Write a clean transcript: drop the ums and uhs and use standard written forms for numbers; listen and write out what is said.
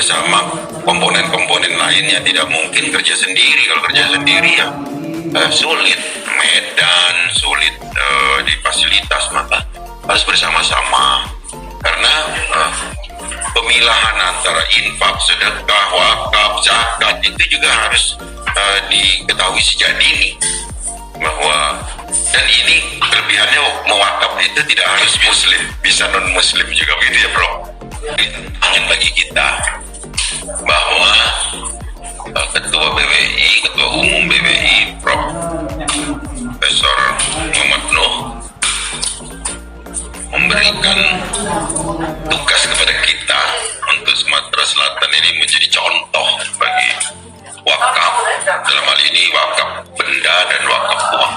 bersama komponen-komponen lainnya. Tidak mungkin kerja sendiri. Kalau kerja sendiri ya sulit, medan sulit, di fasilitas, maka harus bersama-sama. Karena pemilahan antara infak, sedekah, wakaf, zakat itu juga harus diketahui sejak dini bahwa, dan ini kelebihannya mewakaf itu tidak harus muslim, bisa non muslim juga, begitu ya bro. Tantangan bagi kita bahwa ketua BWI, ketua umum BWI Prof. Profesor Muhammad Nuh memberikan tugas kepada kita untuk Sumatera Selatan ini menjadi contoh bagi wakaf, dalam hal ini wakaf benda dan wakaf uang.